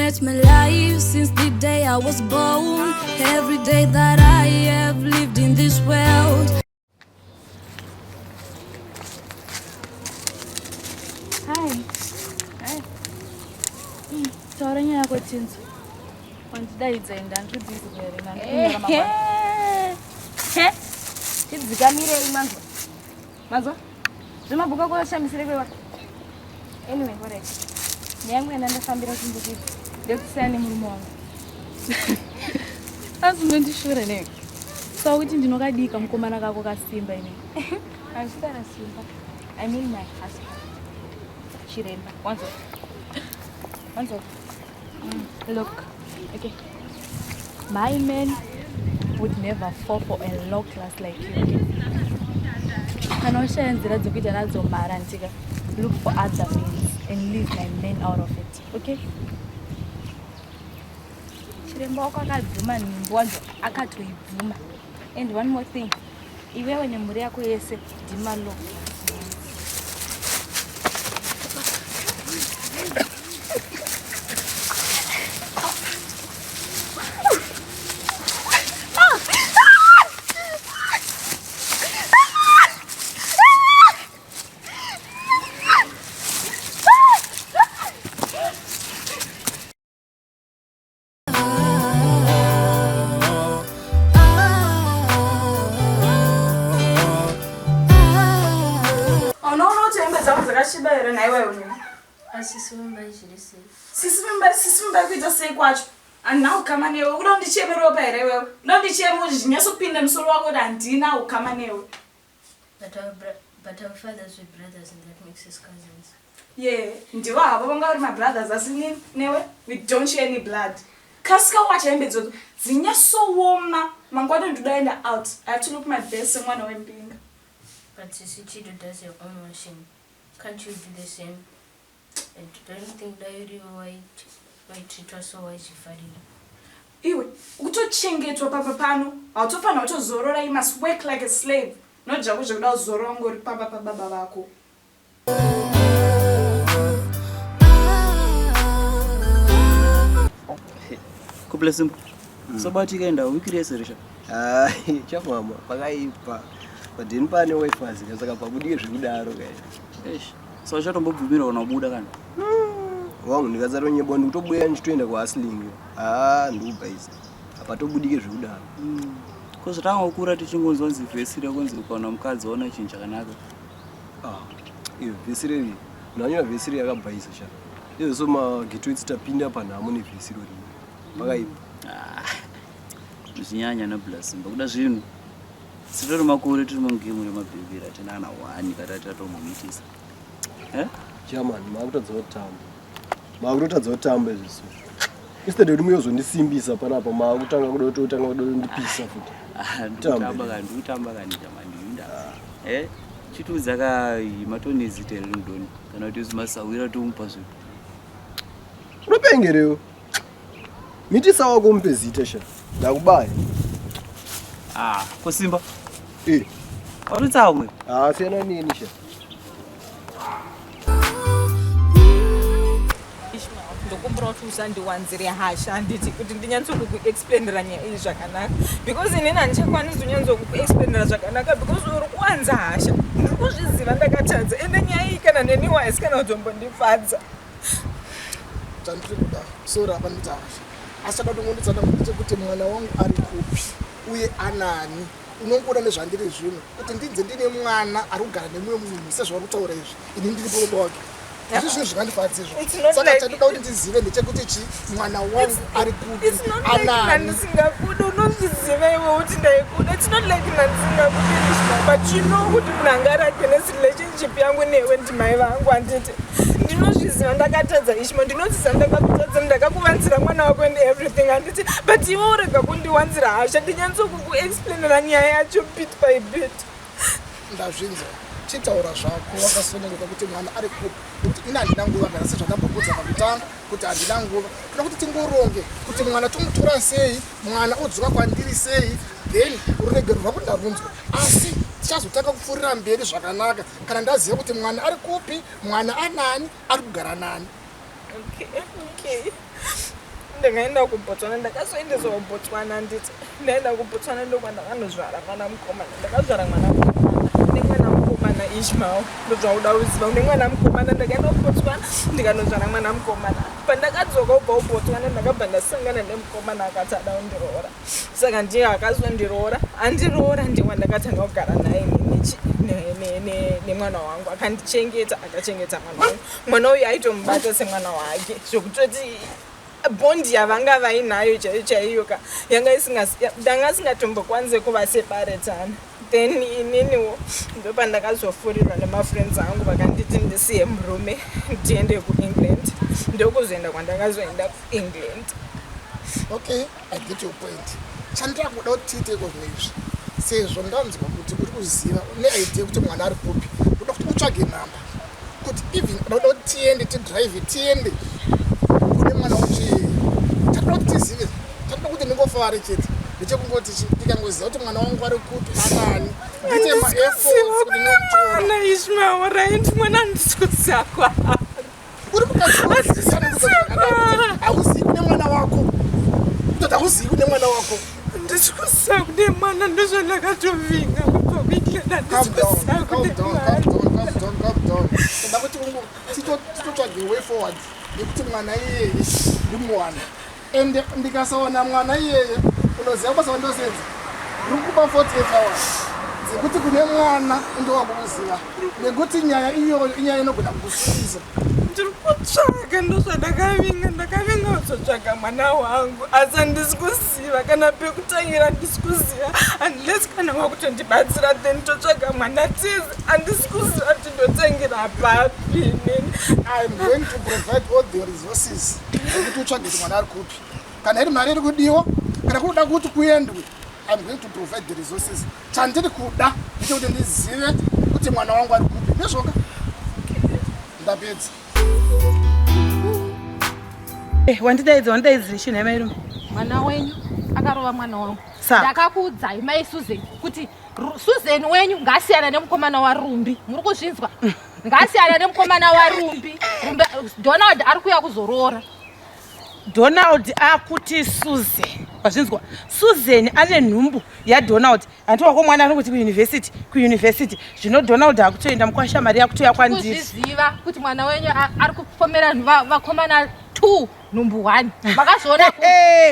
met my life since the day I was born. Every day that I have lived in this world. Hi. Hi. Tauranya yako chinzo. Wantidaidza ndandikudzizi here nandinyora mabasa. Tidzikamire imanzo. Manzo? Zvimabhuka kwashamisire kwewa. Anyway, correct. Nyangu ndandafambira kumbuki. Ndekusiyana nemurume wangu. Azindondishura ne. So kuti ndinokadika mukomana kako kasimba ine. Azvitara simba. I mean my husband. Shirenda. Once off. Look. Okay. My man would never fall for a low class like you. Look for other means and leave my men out of it. Okay? And one more thing. Iwe wenye muri yako yese dima low class. Shibaira na iwe unini. Sisimba kuita sei kwacho. Ana ukama newe. Unondichemera paere wewe. Unondichemera zvinyasopinda musoro wako kuti handina ukama newe. But our fathers were brothers and that makes us cousins. Yeah, ndivo havo vanga vari my brothers asi newe we don't share any blood. Kasika wacha hembe dzodzo dzinyasooma mangwana ndodaenda out. I have to look my best semwana wempinga. But Sisi Chido does your own washing. Can't you do the same? And don't you think diary white treat us so why she farili? Iwe, ukutochengetwa papa pano, autofana utozorora, you must work like a slave. Not jakuja kuda uzorongo uri papa baba vako. Kublessing. So batika wikirese risha. Chamama, pakaipa. Padini pane wifi saka pabudike zvikudaro kai. So chatombobvumira unabuda kana? Wangu ndikazaro nyebo ndikutobuya nchitoenda kwaaslingi. Ndubva izi. Apa tobudike zvikudaro. Kozotanga ukura tichingonzwa nzivhesire kwenzi ukaona mukadzi ona chinhu chakanaka. Iyo vhesire iri. Unanyora vhesire yakabva izi sha. Izvo so magetoits tapinda panhamo nevhesire iri. Pakaipa. Zvinyanya na blessing. Bakuda zvinhu. Sitori makore tiri mungemu remabhebhera tinana 1 katati atomumitisa. Chairman, makutotadza kutamba izviso. Instead kuti muyozondisimbisa panapa makutanga kudotanga kudondipisa futi. Nditamba kani chamani. Chituudza matonezi ndoni kana kuti zimasawira tomupa zvinhu. Unopengerewo. Mitisa wako umpe zita sha. Ndakubaya. Kosimba. Warutsaumwe. Siyana nini sha. Ndokumbura kuti usandiwanzire hasha handiti kuti ndinyatsokukuexplainera nyaya iyi zvakanaka because inini handichakwanisi kunyatsokukuexplainera zvakanaka because uri kuwanza hasha ndiri kuzviziva ndakatadza ende nyaya iyi kana neniwa haisi kana kutombondifadza chandiri kuda sora apa ndita hasha asi chada kutongonditsana kuti mwana wangu ari kupi uye anani unongoda nezvandiri zvino kuti ndinze ndine mwana ari kugara nemumwe munhu sezvauri kutaura izvi ini ndiri baba wake hazvo zvinhu zvingandifadza izvo saka chandoda kuti ndizive ndechekuti mwana wangu ari kupi anani ndisingakuda unozviziva iwe kuti ndaikuda it's not like ndandisingakudishma but you know kuti munhu anga ari against relationship yangu newe ndimai vangu handiti ndinozviziva ndakatadza ishma ndinoziziva ndakakutadza ndakakuvanzira mwana wako and everything handiti but iwe urega kundiwanzira hasha ndinyatsokukuexplainera nyaya yacho bit by bit ndazvinzwa chitaura zvako wakasununguka kuti mwana ari kupi kuti ina handina nguva kana sezvandambobudza pakutanga kuti handina nguva kana kuti tingoronge kuti mwana tomutora sei mwana odzoka kwandiri sei then urugero rwako ndarunzwa asi tichazotanga kupfuurira mberi zvakanaka kana ndaziva kuti mwana ari kupi mwana anani ari kugara nani. Okay. ndingaenda kuBotswana ndakazoendeswa kuBotswana nditi ndaenda kuBotswana ndokwa ndakanozvara mwana mukomana ndakazvara mwana mukomana nemwana mukomana Ishmael ndozvauda kuziva une mwana mukomana ndakaenda kuBotswana ndikanozvara mwana mukomana pandakadzoka kubva kuBotswana ndakabva ndasangana nemukomana akati ada kundiroora saka ndiye akazondiroora andiroora ndiwa ndakatanga kugara naye nemwana wangu akandichengeta akachengeta mwana wangu mwana uyu aitomubata semwana wake zvokutoti bondi yavanga vainayo chaiyoka ndanga isingatombokwanise kuva separetana then ininiwo ndopandakazofurirwa nemafriends angu vakanditi ndisiye murume ndiende kuEngland ndokuzoenda kwandakazoenda kuEngland. Okay, I get your point. Chandira kuda kuti tiiteko zvinezvi sezvo ndanzwa kuti uri kuziva neidea kuti mwana ari kupi uda kuti utsvage namba kuti even uda kuti tiende tidrive tiende kune mwana uchi takuda kuti tizive takuda kuti ndingofare chete ndechekungoti ndikangoziva kuti mwana wangu ari kupi anani ndite maefforts kuti ndinomutora Ishmael right mwana ndisikuziva kwaari uri mukati kune mwana wako kutoti hauzivi kune mwana wako ndisikuziva kune mwana ndozvandakatovinga kubva kuEngland nda kuti titotsvage way forward nekuti mwana iyeye ndimuwana ende ndikasaona mwana iyeye unoziva basa wandosenza riri kuba 48 hours dzekuti kune mwana undowakuziva nekuti nyaya iyoyo inyaya inogona kukusvibisa ndiri kutsvaga ndozvandakavinga kuzotsvaga mwana wangu asi handisi kuziva kana pekutangira handisi kuziva unless kana wakutondibatsira then totsvaga mwana tizi handisi kuziva kuti ndotangira papi nini. I'm going to provide all the resources ekuti utsvage kuti mwana ari kupi kana iri mari iri kudiwa kana kuda kuti kuendwe I'm going to provide the resources chandiri kuda ndechekuti ndizive kuti mwana wangu ari kupi nezvoka ndapedza. wandidaidza shina yamairume mwana wenyu akarova mwana wangu ndakakuudzai mai Susan kuti Susan wenyu ngasiyana nemukomana waRumbi muri kuzvinzwa ngasiyana nemukomana waRumbi Donald ari kuya kuzoroora Donald akuti Susan wazvinzwa Susan ane nhumbu yaDonald andiwako mwana ari kuti kuuniversity zvino Donald akutoenda mukwasha mari yakutoya kwandiri kuzviziva kuti mwana wenyu ari kupomera vakomana 2 number 1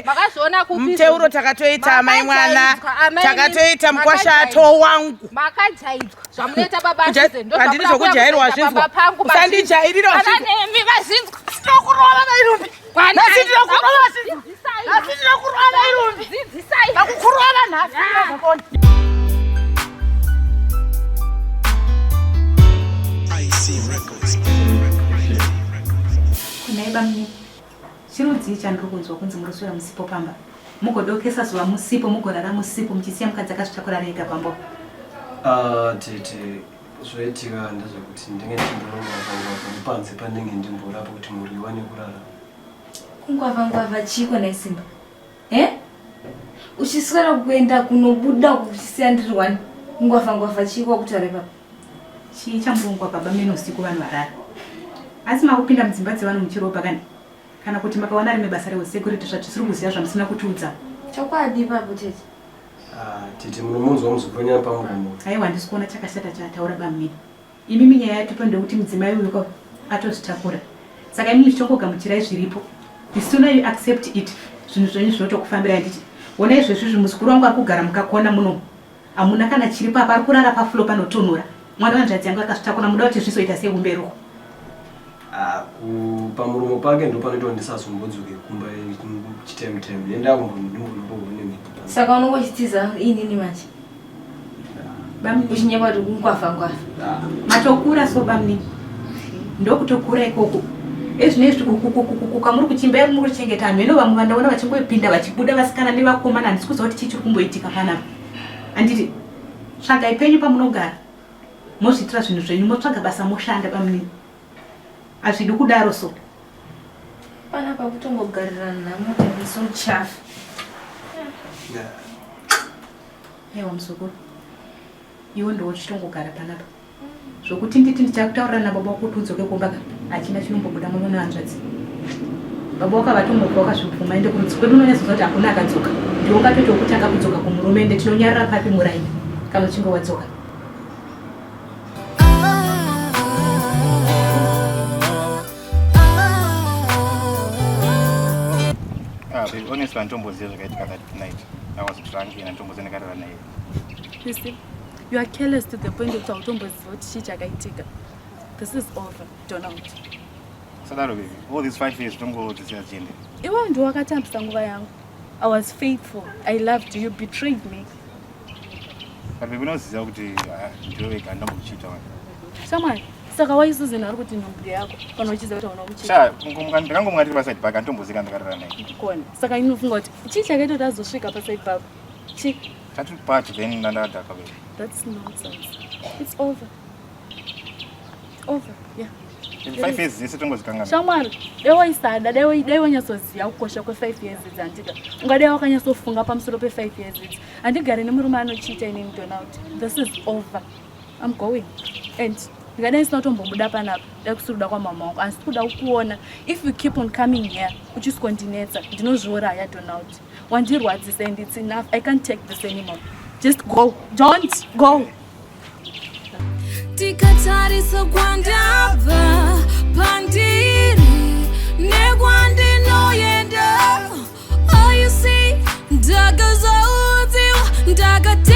makazviona kupi mteuro takatoita mai mwana takatoita mukwashato wangu makajaidzwa zvamunoita baba handiri zvokujairwa zvinzwa usandijairira vazinzwa sinokurova vairumbi ndinokurova vairumbi akukurova nhasi kunaiba mune chirudzii chandiri kunzwa kunzi muroswera musipo pamba mugodokesa zuva musipo mugorara musipo muchisiya mukadzi akazvitakura rega pambo tete zvoitika ndezvekuti ndinge ndimboronga panze pandinge ndimborapo kuti muri wane kurara kungwavangwava chiko naisimba uchiswera kuenda kunobuda kuchisiya ndiri 1 kungwavangwava chiko kuti ari papa chii chamurongwa baba mene usiku vanhu varara asi makupinda mudzimba dzevanhu muchiropa kana kuti makawana rime basa reusecurity zvatisiri kuziva zvamusina kutiudza chokwadi papo tete tete munomunzwa muzoponya pamuromo aiwa handisi kuona chakashata chataura bamini imi minyaya yatipo ndekuti mudzimai uyu atozvitakura saka imi muchitongogamuchirai zviripo isuna you accept it zvinhu zvenyu zvinotokufambira nditi ona izvezvizvi muzukuru wangu ari kugara mukakona muno hamuna kana chiri papa ari kurara paflo panotonhora mwana wanzvadzi yangu akazvitakura muda kuti zvizoita seumberuko pamuromo pake ndo panoita ndisazombodzokera kumba chitime nenda kumbonomboone saka unongochitiza inini manje uchinyepa kuti kungwavangwava matokura so bamni ndokutokura ikoko ezvinezvi kamuri kuchimba muri kuchengeta vanhu eno vamwe vandaona vachingopinda vachibuda vasikana nevakomana handisi kuziva kuti chii chiri kumboitika panapa handiti tsvagai penyu pamunogara mozviitira zvinhu zvenyu motsvaga basa moshanda bamni hazvidi kudaro so panapa kutongogarirana namotengeso muchafu aiwa musokuru iwe ndo uchitongogara panapa zvokuti nditi ndichakutaurira nababa kuti udzoke kumbaka hachina chinombobuda muno nehanzvadzi baba wakavatomuka wakazvibvuma ende kurudzi kwedu unonyasoza kuti hakuna akadzoka ndiwo ungatoita wokutanga kudzoka kumurume ende tinonyarara papi muraini kana uchinge wadzoka. Honestly, Antombozi zvakaitika that night. I was drunk and Antombozi ndakarara naye. You see, you are careless to the point of Antombozi what shit chakaitika. This is over, Donald. Sadaro baby, all these 5 years don't go to see agenda. Iwe ndo wakatambisa nguva yangu. I was faithful. I loved you. You betrayed me. But baby unoziva kuti ndiwe wega ndomukuchita wani. Shamwari, saka waisuzina ari kuti nhumbu yako kana uchiziva kuti unomuchita. Sha, ndakangomwatiri paside park Antombozi kandakarara naye. Kona. Saka inofunga kuti chii chakaita kuti azosvika paside pako? Chii? Tatu part then ndandadhaka baby. That's nonsense. It's over. Over. Yeah. 5 years dzese tongozikangana. Shamwari, daiwaisada, dai wanyatsoziva kukosha kwe5 years idzi handika. Ungadai wakanyatsofunga pamusoro pe5 years idzi. Handigari nemurume anochita inini Donald. This is over. I'm going. And ndingadai ndisina kutombobuda panapa. Dai kusuruda kwamama wangu. Asi kuda kuona. If you keep on coming here, uchisikondinetsa, ndinozviuraya Donald. Wandirwadzisa and it's enough. I can't take this anymore. Just go. Don't go. Tikatarisa kwandabva pandiri nekwandinoenda. Oh, you see, ndakazaudziwa ndakate